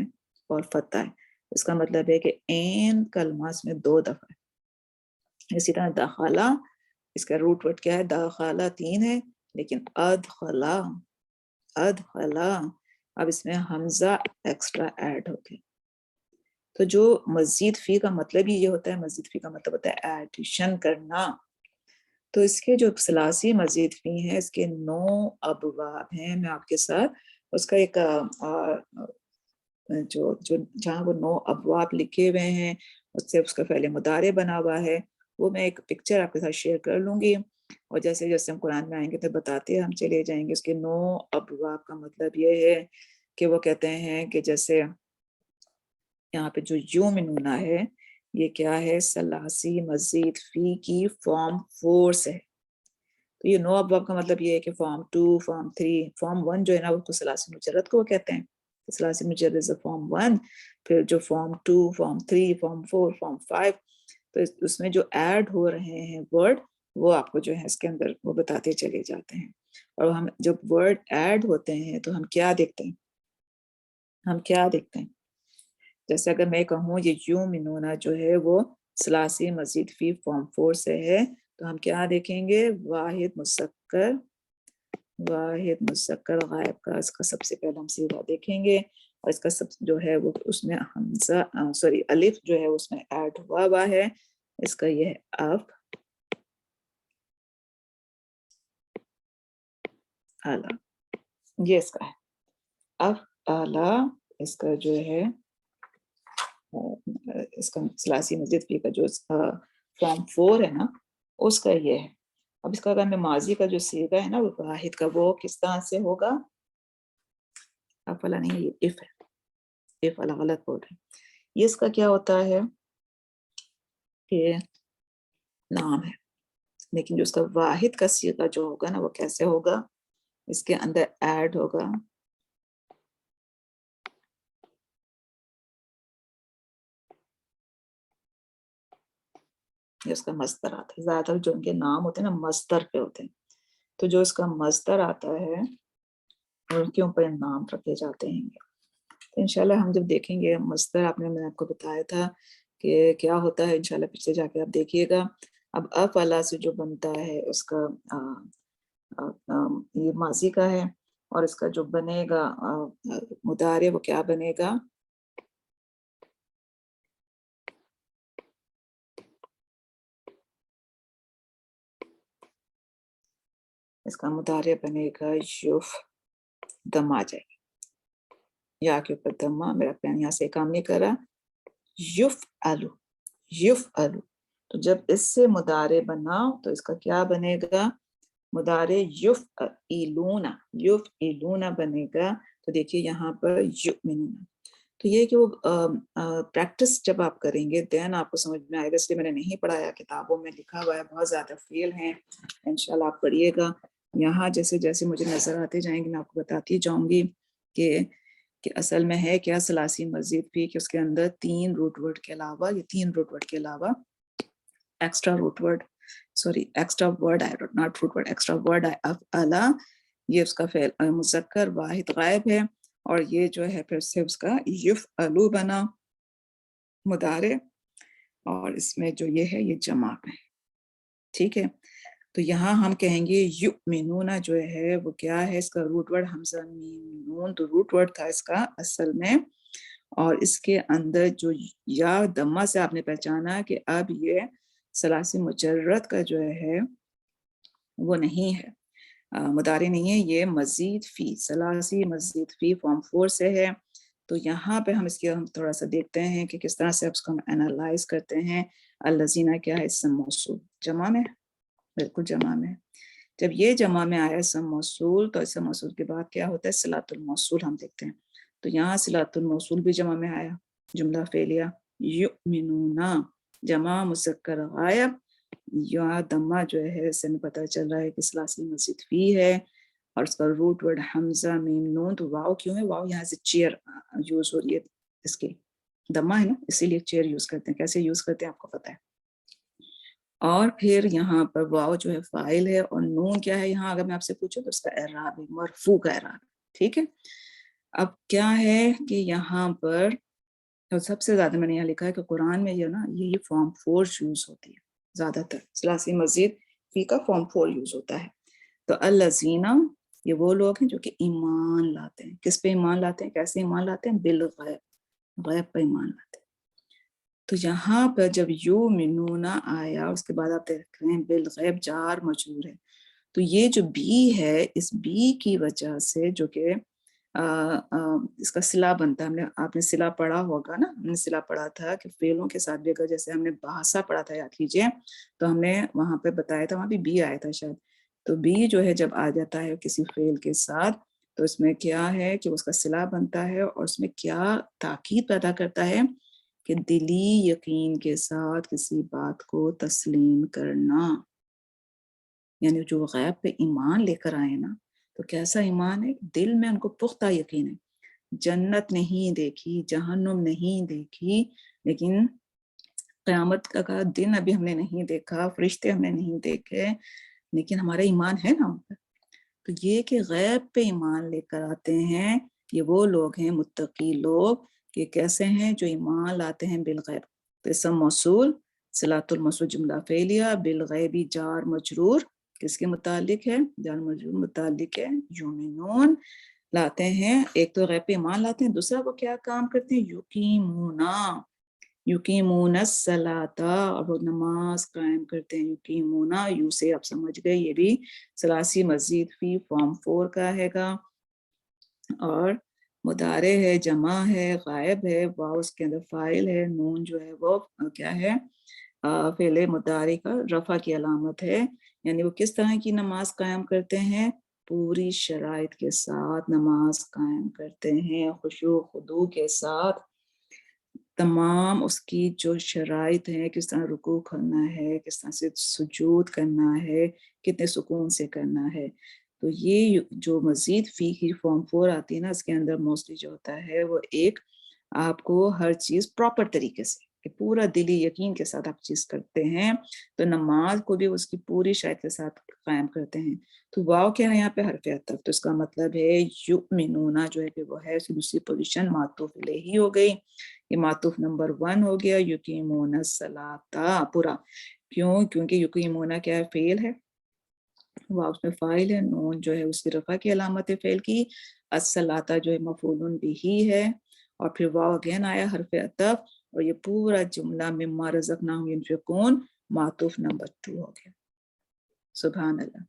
اور فتح ہے. اس کا مطلب ہے کہ این کلمہ میں 2 دفعہ ہے. اسی طرح داخلہ، اس کا روٹ ورڈ کیا ہے؟ داخلہ 3 ہے، لیکن ادخلا، ادخلا، اب اس میں حمزہ ایکسٹرا ایڈ ہو گیا. تو جو مزید فی کا مطلب ہی یہ ہوتا ہے، مزید فی کا مطلب ہوتا ہے ایڈیشن کرنا. تو اس کے جو ثلاثی مزید فی ہیں اس کے 9 ابواب ہیں. میں آپ کے ساتھ اس کا ایک جو جہاں وہ 9 ابواب لکھے ہوئے ہیں اس سے اس کا فعل مضارع بنا ہوا ہے، وہ میں ایک پکچر آپ کے ساتھ شیئر کر لوں گی، اور جیسے جیسے ہم قرآن میں آئیں گے تو بتاتے ہم چلے جائیں گے. اس کے 9 ابواب کا مطلب یہ ہے کہ وہ کہتے ہیں کہ جیسے یہاں پہ جو یومنون ہے یہ کیا ہے؟ ثلاثی مزید فی کی فارم 4 سے ہے. تو یہ 9 ابواب کا مطلب یہ ہے کہ فارم 2، فارم 3، فارم 1 جو ہے نا وہ ثلاثی مجرد کو وہ کہتے ہیں. ثلاثی مجرد سے فارم 1، پھر جو فارم 2، فارم 3، فارم 4، فارم 5، تو اس میں جو ایڈ ہو رہے ہیں ورڈ وہ آپ کو جو ہے اس کے اندر وہ بتاتے چلے جاتے ہیں. اور ہم جب ورڈ ایڈ ہوتے ہیں تو ہم کیا دیکھتے ہیں؟ ہم کیا دیکھتے ہیں؟ جیسے اگر میں کہوں یہ یومنون جو ہے وہ ثلاثی مزید فی فارم 4 سے ہے، تو ہم کیا دیکھیں گے؟ واحد مذکر، واحد مذکر غائب کا اس کا سب سے پہلے ہم صیغہ دیکھیں گے، اور اس کا سب جو ہے وہ اس میں حمزہ الف جو ہے اس میں ایڈ ہوا ہے. اس کا یہ ہے اف اعلی، یہ اس کا ہے اف اعلی. اس کا جو ہے اس کا ثلاثی مزید فی کا جو فارم 4 ہے نا اس کا یہ ہے. اب اس کا اگر میں ماضی کا جو صیغہ ہے نا وہ واحد کا، وہ کس طرح سے ہوگا؟ افلا نہیں، یہ اف ہے، اف الگ غلط بول رہے ہیں. یہ اس کا کیا ہوتا ہے کہ نام ہے، لیکن جو اس کا واحد کا صیغہ جو ہوگا نا وہ کیسے ہوگا؟ اس کے اندر ایڈ ہوگا اس کا مصدر آتا ہے. زیادہ تر جو ان کے نام ہوتے ہیں نا مصدر پہ ہوتے ہیں، تو جو اس کا مصدر آتا ہے ان کے اوپر نام رکھے جاتے ہیں. انشاءاللہ ہم جب دیکھیں گے مصدر میں آپ کو بتایا تھا کہ کیا ہوتا ہے، انشاءاللہ پھر سے جا کے آپ دیکھیے گا. اب افعلا سے جو بنتا ہے اس کا یہ ماضی کا ہے، اور اس کا جو بنے گا مضارع وہ کیا بنے گا؟ اس کا مضارع بنے گا یف، دم آ جائے گا یا کے اوپر دمہ، میرا پین یہاں سے کام نہیں کر رہا. یف الو، یف الو. تو جب اس سے مضارع بناؤ تو اس کا کیا بنے گا؟ مضارع یف ایلونا، یف ایلونا بنے گا. تو دیکھیے یہاں پر یؤمنون. تو یہ کہ وہ پریکٹس جب آپ کریں گے دین آپ کو سمجھ میں آئے گا. اس لیے میں نے نہیں پڑھایا، کتابوں میں لکھا ہوا ہے، بہت زیادہ فیل ہیں. انشاءاللہ آپ پڑھیے گا. یہاں جیسے جیسے مجھے نظر آتے جائیں گے میں آپ کو بتاتی جاؤں گی کہ اصل میں ہے کیا ثلاثی مزید فی، کہ اس کے اندر 3 روٹ ورڈ کے علاوہ، یہ 3 روٹ ورڈ کے علاوہ extra root word, sorry extra word آئے، not root word, extra word آئے. افعلا یہ اس کا فعل مذکر واحد غائب ہے، اور یہ جو ہے پھر سے اس کا یفعلو بنا مضارع، اور اس میں جو یہ ہے یہ جمع میں. ٹھیک ہے، تو یہاں ہم کہیں گے یؤمنون جو ہے وہ کیا ہے؟ اس کا روٹ ورڈ حمزہ میم نون، تو روٹ ورڈ تھا اس کا اصل میں، اور اس کے اندر جو یا دمہ سے آپ نے پہچانا کہ اب یہ ثلاثی مجرد کا جو ہے وہ نہیں ہے، مضارع نہیں ہے، یہ مزید فی، ثلاثی مزید فی فارم 4 سے ہے. تو یہاں پہ ہم اس کی ہم تھوڑا سا دیکھتے ہیں کہ کس طرح سے اس کو ہم انالائز کرتے ہیں. الذین کیا ہے؟ اسم موصول جمع میں، بالکل جمع میں. جب یہ جمع میں آیا اسم موصول، تو اسم موصول کے بعد کیا ہوتا ہے؟ صلۃ الموصول ہم دیکھتے ہیں. تو یہاں صلۃ الموصول بھی جمع میں آیا، جملہ فعلیہ یؤمنون، جمع مذکر غائب. یا دمہ جو ہے اس سے ہمیں پتہ چل رہا ہے کہ ثلاثی مزید فی ہے، اور اس کا روٹ ورڈ حمزہ میم نون. تو واو کیوں ہے؟ واو یہاں سے چیئر یوز ہو رہی ہے، اس کی دمہ ہے نا، اسی لیے چیئر یوز کرتے ہیں. کیسے یوز کرتے ہیں آپ کو پتہ ہے. اور پھر یہاں پر واو جو ہے فاعل ہے، اور نون کیا ہے یہاں؟ اگر میں آپ سے پوچھوں تو اس کا اعراب مرفوع کا اعراب. ٹھیک ہے، اب کیا ہے کہ یہاں پر سب سے زیادہ میں نے یہاں لکھا ہے کہ قرآن میں یہ نا یہ فارم 4 یوز ہوتی ہے زیادہ تر، ثلاثی مزید فی کا فارم 4 یوز ہوتا ہے. تو الذین یہ وہ لوگ ہیں جو کہ ایمان لاتے ہیں. کس پہ ایمان لاتے ہیں؟ کیسے ایمان لاتے ہیں؟ بالغیب، غیب پہ ایمان لاتے ہیں. تو یہاں پر جب یؤمنون آیا، اس کے بعد آپ دیکھ رہے ہیں بالغیب جار مجرور ہے. تو یہ جو بی ہے، اس بی کی وجہ سے جو کہ اس کا صلہ بنتا ہے. آپ نے صلہ پڑھا ہوگا نا، ہم نے صلہ پڑھا تھا کہ فعلوں کے ساتھ بھی اگر جیسے ہم نے بحثہ پڑھا تھا یاد کیجئے، تو ہم نے وہاں پہ بتایا تھا، وہاں بھی بی آیا تھا شاید. تو بی جو ہے جب آ جاتا ہے کسی فعل کے ساتھ، تو اس میں کیا ہے کہ اس کا صلہ بنتا ہے، اور اس میں کیا تاکید پیدا کرتا ہے کہ دلی یقین کے ساتھ کسی بات کو تسلیم کرنا. یعنی جو غیب پہ ایمان لے کر آئے نا، تو کیسا ایمان ہے؟ دل میں ان کو پختہ یقین ہے. جنت نہیں دیکھی، جہنم نہیں دیکھی، لیکن قیامت کا دن ابھی ہم نے نہیں دیکھا، فرشتے ہم نے نہیں دیکھے، لیکن ہمارا ایمان ہے نا ان پر. تو یہ کہ غیب پہ ایمان لے کر آتے ہیں، یہ وہ لوگ ہیں متقی لوگ، کہ کیسے ہیں؟ جو ایمان لاتے ہیں بالغیب. تو اسم موصول صلۃ الموصول جملہ فعلیہ، بالغیبی جار مجرور کس کے متعلق ہے؟ جار مجرور متعلق ہے یؤمنون، لاتے ہیں. ایک تو غیب پہ ایمان لاتے ہیں، دوسرا وہ کیا کام کرتے ہیں؟ یقیمون الصلاۃ، اور وہ نماز قائم کرتے ہیں. یقیمون یو سے آپ سمجھ گئے یہ بھی ثلاثی مزید فی فارم 4 کا ہے گا، اور مضارع ہے، جمع ہے، غائب ہے، واو اس کے اندر فاعل ہے، نون جو ہے وہ کیا ہے؟ فعل مضارع کا رفع کی علامت ہے. یعنی وہ کس طرح کی نماز قائم کرتے ہیں؟ پوری شرائط کے ساتھ نماز قائم کرتے ہیں، خشوع خضوع کے ساتھ. تمام اس کی جو شرائط ہیں، کس طرح رکوع کرنا ہے، کس طرح سے سجود کرنا ہے، کتنے سکون سے کرنا ہے. تو یہ جو مزید فی کی فارم 4 آتی ہے نا، اس کے اندر موسٹلی جو ہوتا ہے وہ ایک آپ کو ہر چیز پراپر طریقے سے، کہ پورا دلی یقین کے ساتھ آپ چیز کرتے ہیں تو نماز کو بھی اس کی پوری شاید کے ساتھ قائم کرتے ہیں. تو واو کیا ہے یہاں پہ؟ حرف عطف. تو اس کا مطلب ہے یؤمنون جو ہے کہ وہ ہے اس کی دوسری پوزیشن معطوف الیہ ہو گئی. یہ معطوف نمبر 1 ہو گیا. یقیمون الصلاۃ پورا. کیوں؟ کیونکہ یقیمون کیا ہے؟ فعل ہے. واو اس میں فاعل ہے. نون جو ہے اس کی رفع کی علامت ہے فعل کی. الصلاۃ جو ہے مفعول بھی ہے. اور پھر واو اگین آیا حرف عطف. اور یہ پورا جملہ مما رزقناہم ینفقون معطوف نمبر 2 ہو گیا. سبحان اللہ.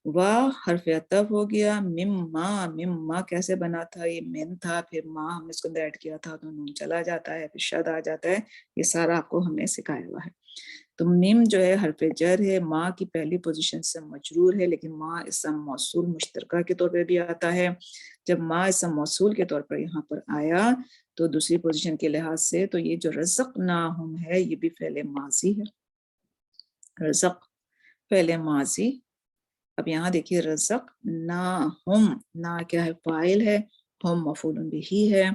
واہ حرف عطف ہو گیا. مما کیسے بنا تھا؟ یہ من تھا، پھر ماں ہم نے اس کو ایڈ کیا تھا تو نون چلا جاتا ہے، پھر شد آ جاتا ہے. یہ سارا آپ کو ہم نے سکھایا ہوا ہے. تو مم جو ہے حرف جر ہے، ماں کی پہلی پوزیشن سے مجرور ہے، لیکن ماں اسم موصول مشترکہ کے طور پہ بھی آتا ہے. جب ماں اسم موصول کے طور پر یہاں پر آیا تو دوسری پوزیشن کے لحاظ سے تو یہ جو رزقناہم ہے یہ بھی فعل ماضی ہے. رزق فعل ماضی. اب یہاں دیکھیے رزق نا ہم، نا کیا ہے؟ فاعل ہے، ہم مفعول بھی ہے.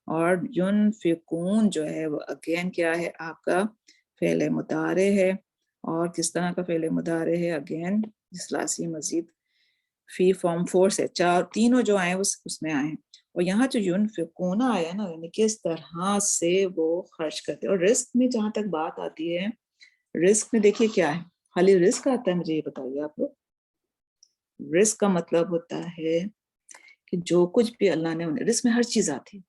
اور ینفقون جو ہے وہ اگین کیا ہے؟ آپ کا فعل مضارع ہے. اور کس طرح کا فعل مضارع ہے؟ اگین ثلاثی مزید فی فارم 4 سے تینوں جو آئے اس میں آئے. اور یہاں جو ینفقون آیا نا، یعنی کس طرح سے وہ خرچ کرتے. اور رزق میں جہاں تک بات آتی ہے، رزق میں دیکھیے کیا ہے؟ خالی رزق آتا ہے؟ مجھے یہ بتائیے آپ لوگ. رزق کا مطلب ہوتا ہے کہ جو کچھ بھی اللہ نے انہیں، رزق میں ہر چیز آتی ہے.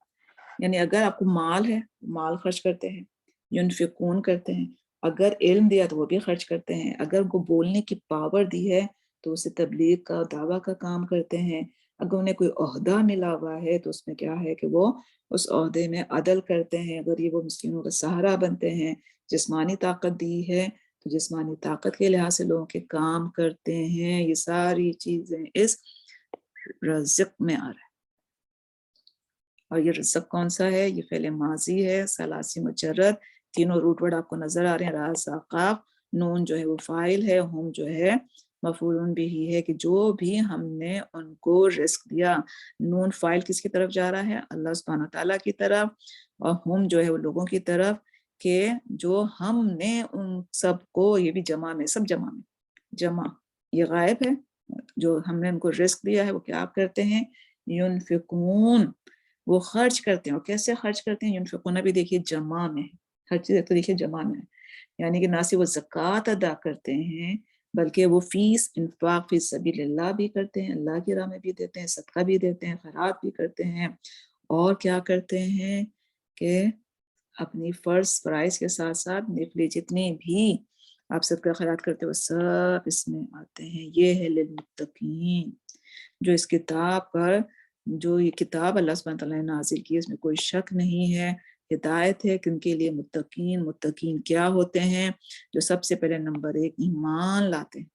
یعنی اگر آپ کو مال ہے، مال خرچ کرتے ہیں، ینفقون کرتے ہیں. اگر علم دیا تو وہ بھی خرچ کرتے ہیں. اگر ان کو بولنے کی پاور دی ہے تو اسے تبلیغ کا، دعویٰ کا کام کرتے ہیں. اگر انہیں کوئی عہدہ ملا ہوا ہے تو اس میں کیا ہے کہ وہ اس عہدے میں عدل کرتے ہیں. اگر یہ وہ مسکینوں کا سہارا بنتے ہیں. جسمانی طاقت دی ہے تو جسمانی طاقت کے لحاظ سے لوگوں کے کام کرتے ہیں. یہ ساری چیزیں اس رزق میں آ رہا ہے. اور یہ رزق کون سا ہے؟ یہ فعل ماضی ہے، ثلاثی مجرد. تینوں روٹ ورڈ آپ کو نظر آ رہے ہیں. رازقاف، نون جو ہے وہ فاعل ہے، ہم جو ہے مفعول بھی ہے کہ جو بھی ہم نے ان کو رزق دیا. نون فاعل کس کی طرف جا رہا ہے؟ اللہ سبحانہ تعالیٰ کی طرف. اور ہم جو ہے وہ لوگوں کی طرف کہ جو ہم نے ان سب کو، یہ بھی جمع میں، سب جمع میں، جمع یہ غائب ہے. جو ہم نے ان کو رزق دیا ہے وہ کیا کرتے ہیں؟ ینفقون، وہ خرچ کرتے ہیں. اور کیسے خرچ کرتے ہیں؟ ینفقون بھی دیکھیے جمع میں ہے، ہر چیز تو دیکھیے جمع میں ہے. یعنی کہ نہ صرف وہ زکوٰۃ ادا کرتے ہیں بلکہ وہ فیس انفاق فی سبیل اللہ بھی کرتے ہیں، اللہ کی راہ میں بھی دیتے ہیں، صدقہ بھی دیتے ہیں، خیرات بھی کرتے ہیں. اور کیا کرتے ہیں کہ اپنی فرائض کے ساتھ ساتھ نفلی جتنی بھی آپ صدقہ خیرات کرتے ہو سب اس میں آتے ہیں. یہ ہے للمتقین، جو اس کتاب پر، جو یہ کتاب اللہ سبحانہ تعالیٰ نے نازل کی، اس میں کوئی شک نہیں ہے، ہدایت ہے کہ ان کے لیے متقین. متقین کیا ہوتے ہیں؟ جو سب سے پہلے نمبر 1 ایمان لاتے ہیں.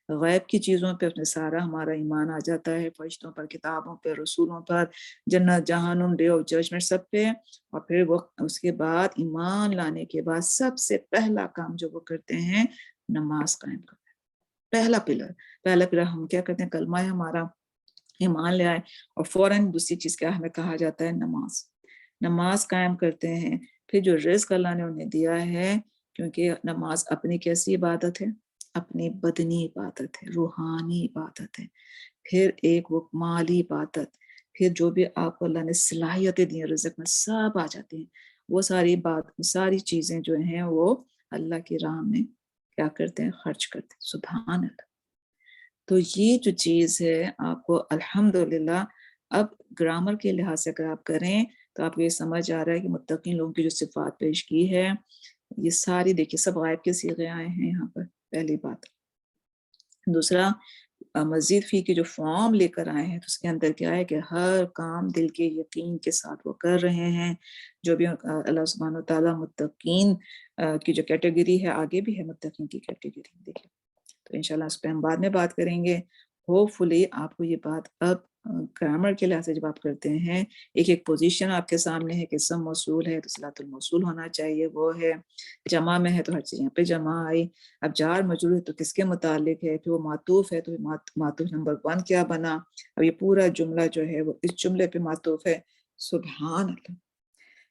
غیب کی چیزوں پہ اپنے سارا ہمارا ایمان آ جاتا ہے، فرشتوں پر، کتابوں پہ، رسولوں پر، جنت، جہنم، ڈے آف ججمنٹ، سب پہ. اور پھر وہ اس کے بعد ایمان لانے کے بعد سب سے پہلا کام جو وہ کرتے ہیں، نماز قائم کرتے ہیں. پہلا پلر ہم کیا کرتے ہیں؟ کلمہ ہے ہمارا، ایمان لے آئے اور فوراً دوسری چیز کیا ہمیں کہا جاتا ہے؟ نماز قائم کرتے ہیں. پھر جو رزق اللہ نے انہیں دیا ہے، کیونکہ نماز اپنی کیسی عبادت ہے؟ اپنی بدنی عبادت ہے، روحانی عبادت ہے. پھر ایک وہ مالی عبادت. پھر جو بھی آپ کو اللہ نے صلاحیتیں دی ہیں رزق میں سب آ جاتی ہیں. وہ ساری چیزیں جو ہیں وہ اللہ کی راہ میں کیا کرتے ہیں؟ خرچ کرتے ہیں. سبحان اللہ. تو یہ جو چیز ہے آپ کو الحمدللہ اب گرامر کے لحاظ سے اگر آپ کریں تو آپ کو یہ سمجھ آ رہا ہے کہ متقین لوگوں کی جو صفات پیش کی ہے یہ ساری دیکھیے سب غائب کے صیغے آئے ہیں یہاں پر. پہلی بات. دوسرا، مزید فی کے جو فارم لے کر آئے ہیں تو اس کے اندر کیا ہے کہ ہر کام دل کے یقین کے ساتھ وہ کر رہے ہیں. جو بھی اللہ سبحانہ و تعالیٰ متقین کی جو کیٹیگری ہے، آگے بھی ہے متقین کی کیٹیگری دیکھیے. تو انشاءاللہ اس پہ ہم بعد میں بات کریں گے. ہوپ فلی آپ کو یہ بات اب گرامر کے لحاظ سے جب آپ کرتے ہیں، ایک پوزیشن آپ کے سامنے ہے کہ اسم موصول ہے تو صلۃ الموصول ہونا چاہیے، وہ ہے. جمع میں ہے تو ہر چیز یہاں پہ جمع آئی. اب جار مجرور ہے تو کس کے متعلق ہے؟ پھر وہ معطوف ہے تو معطوف نمبر 1 کیا بنا؟ اب یہ پورا جملہ جو ہے وہ اس جملے پہ معطوف ہے. سبحان اللہ.